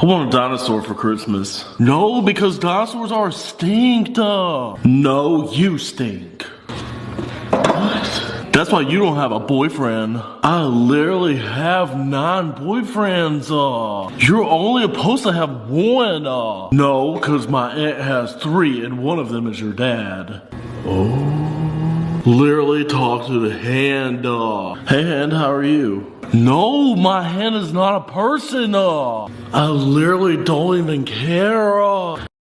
I want a dinosaur for Christmas. No, because dinosaurs are stinked. No, you stink. What? That's why you don't have a boyfriend. I literally have 9 boyfriends. You're only supposed to have 1. No, because my aunt has 3 and one of them is your dad. Oh. Literally talk to the hand. Hey hand, how are you? No, my hand is not a person. I literally don't even care.